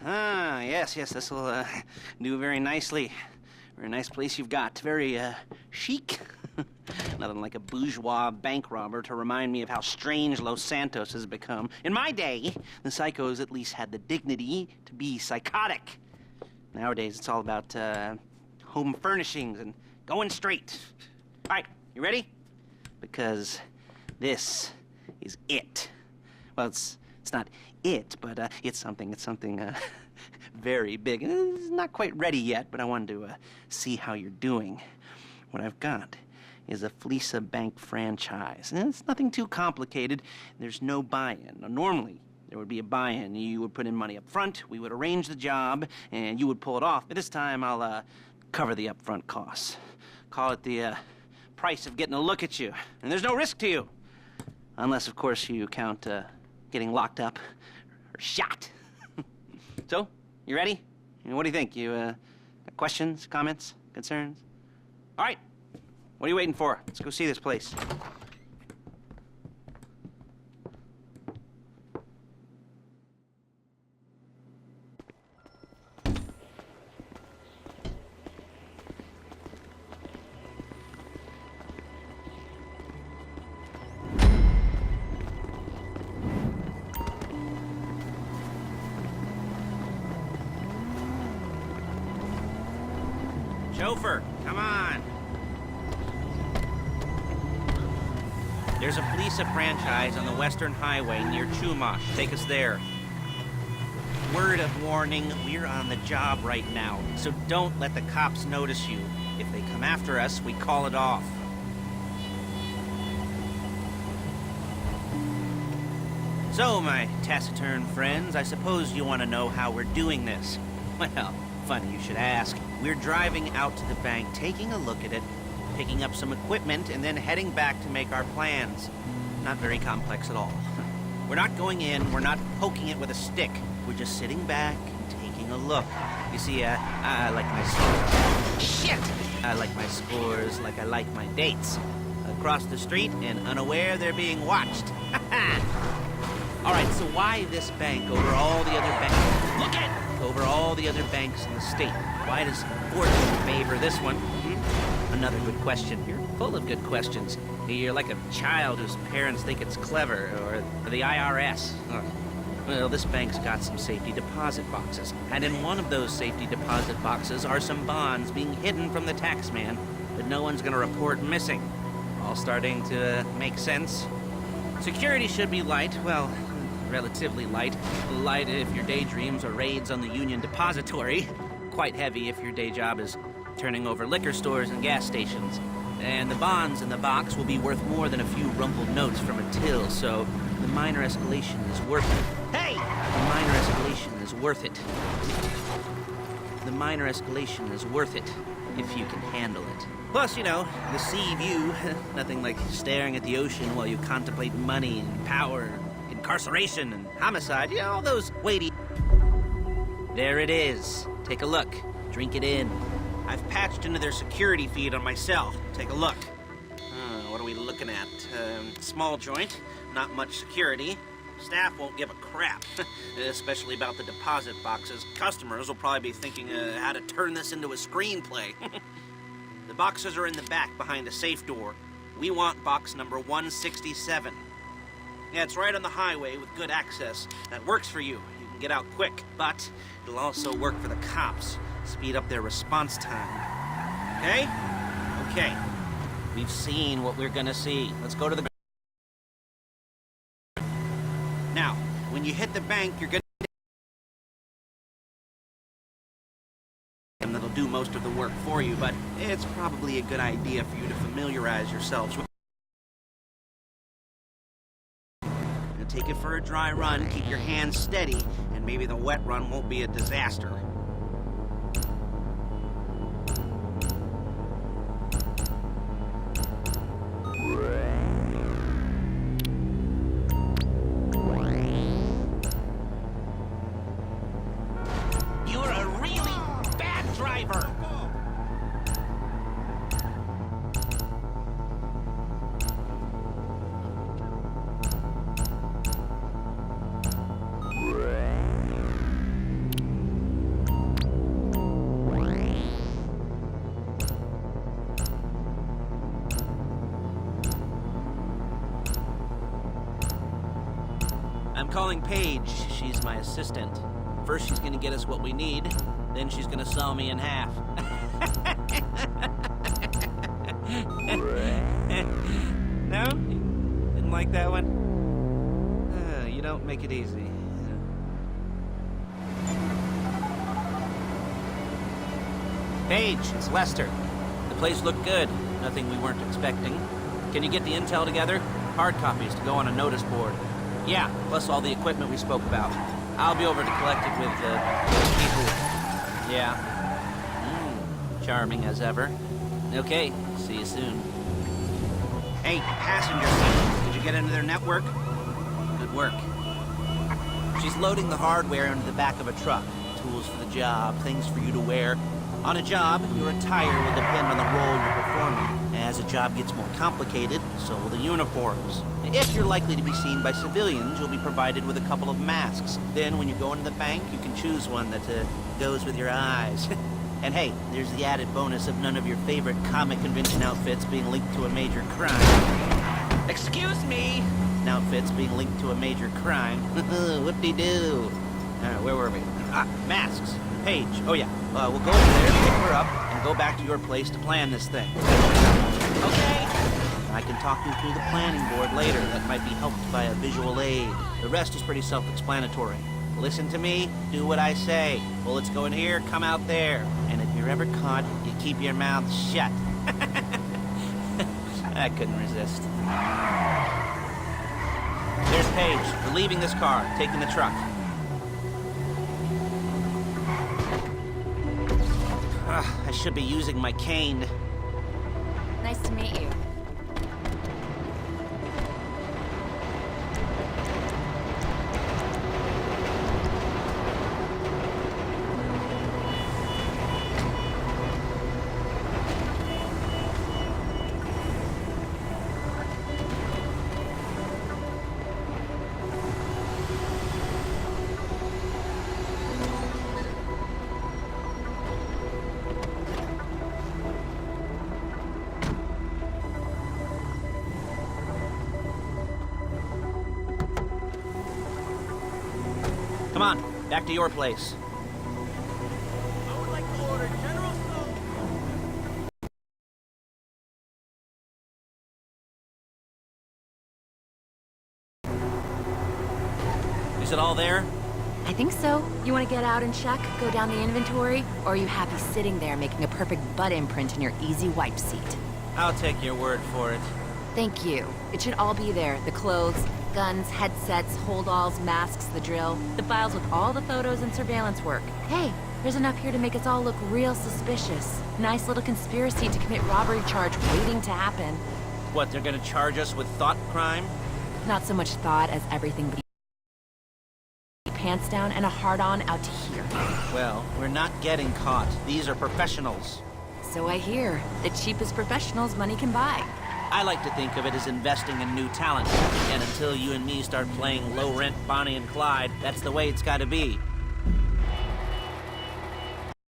Ah, yes, this will do very nicely. Very nice place you've got. Very chic. Nothing like a bourgeois bank robber to remind me of how strange Los Santos has become. In my day, the psychos at least had the dignity to be psychotic. Nowadays, it's all about home furnishings and going straight. All right, you ready? Because this is it. Well, it's not it, but it's something very big. It's not quite ready yet, but I wanted to see how you're doing. What I've got is a Fleeca bank franchise. And it's nothing too complicated. There's no buy-in. Now, normally, there would be a buy-in. You would put in money up front, we would arrange the job, and you would pull it off. But this time, I'll cover the upfront costs. Call it the price of getting a look at you. And there's no risk to you. Unless, of course, you count getting locked up or shot. So, you ready? What do you think? You got questions, comments, concerns? All right. What are you waiting for? Let's go see this place. Chauffeur, come on. There's a Fleeca franchise on the Western Highway near Chumash. Take us there. Word of warning, we're on the job right now, so don't let the cops notice you. If they come after us, we call it off. So, my taciturn friends, I suppose you want to know how we're doing this. Well, funny you should ask. We're driving out to the bank, taking a look at it, picking up some equipment, and then heading back to make our plans. Not very complex at all. We're not going in, we're not poking it with a stick. We're just sitting back and taking a look. You see, I like my scores. Shit! I like my scores like I like my dates. Across the street and unaware they're being watched. All right, so why this bank over all the other banks? Look at! Over all the other banks in the state. Why does fortune favor this one? Another good question. You're full of good questions. You're like a child whose parents think it's clever, or the IRS. Well, this bank's got some safety deposit boxes, and in one of those safety deposit boxes are some bonds being hidden from the tax man, but no one's gonna report missing. All starting to make sense. Security should be light, well, relatively light. Light if your daydreams are raids on the Union Depository. Quite heavy if your day job is turning over liquor stores and gas stations. And the bonds in the box will be worth more than a few rumpled notes from a till, so the minor escalation is worth it. Hey! The minor escalation is worth it. The minor escalation is worth it, if you can handle it. Plus, you know, the sea view. Nothing like staring at the ocean while you contemplate money and power, incarceration and homicide. You know, all those weighty... There it is. Take a look. Drink it in. I've patched into their security feed on my cell. Take a look. What are we looking at? Small joint, not much security. Staff won't give a crap, especially about the deposit boxes. Customers will probably be thinking how to turn this into a screenplay. The boxes are in the back behind a safe door. We want box number 167. Yeah, it's right on the highway with good access. That works for you. You can get out quick, but it'll also work for the cops. Speed up their response time. Okay? Okay. We've seen what we're gonna see. Let's go to the... Now, when you hit the bank, you're gonna... And that'll do most of the work for you, but it's probably a good idea for you to familiarize yourselves with... Now take it for a dry run, keep your hands steady, and maybe the wet run won't be a disaster. You're a really bad driver! Paige. She's my assistant. First, she's gonna get us what we need. Then she's gonna saw me in half. No? Didn't like that one? You don't make it easy. Paige, it's Lester. The place looked good. Nothing we weren't expecting. Can you get the intel together? Hard copies to go on a notice board. Yeah, plus all the equipment we spoke about. I'll be over to collect it with people. Yeah. Charming as ever. Okay, see you soon. Hey, passenger seat. Did you get into their network? Good work. She's loading the hardware into the back of a truck. Tools for the job, things for you to wear. On a job, your attire will depend on the role you're performing. As the job gets more complicated, so will the uniforms. If you're likely to be seen by civilians, you'll be provided with a couple of masks. Then when you go into the bank, you can choose one that goes with your eyes. And hey, there's the added bonus of none of your favorite comic convention outfits being linked to a major crime. Excuse me! Outfits being linked to a major crime. Whoop-de-doo. Where were we? Masks. Paige. Oh yeah. We'll go over there, pick her up, and go back to your place to plan this thing. Okay. I can talk you through the planning board later. That might be helped by a visual aid. The rest is pretty self-explanatory. Listen to me, do what I say. Bullets go in here, come out there. And if you're ever caught, you keep your mouth shut. I couldn't resist. There's Paige. We're leaving this car, taking the truck. I should be using my cane. Nice to meet you. Come on, back to your place. I would like to order General Tso. Is it all there? I think so. You want to get out and check, go down the inventory, or are you happy sitting there making a perfect butt imprint in your easy wipe seat? I'll take your word for it. Thank you. It should all be there. The clothes, guns, headsets, holdalls, masks, the drill. The files with all the photos and surveillance work. Hey, there's enough here to make us all look real suspicious. Nice little conspiracy to commit robbery charge waiting to happen. What, they're gonna charge us with thought crime? Not so much thought as everything but pants down and a hard-on out to here. Well, we're not getting caught. These are professionals. So I hear. The cheapest professionals money can buy. I like to think of it as investing in new talent. And until you and me start playing low-rent Bonnie and Clyde, that's the way it's gotta be.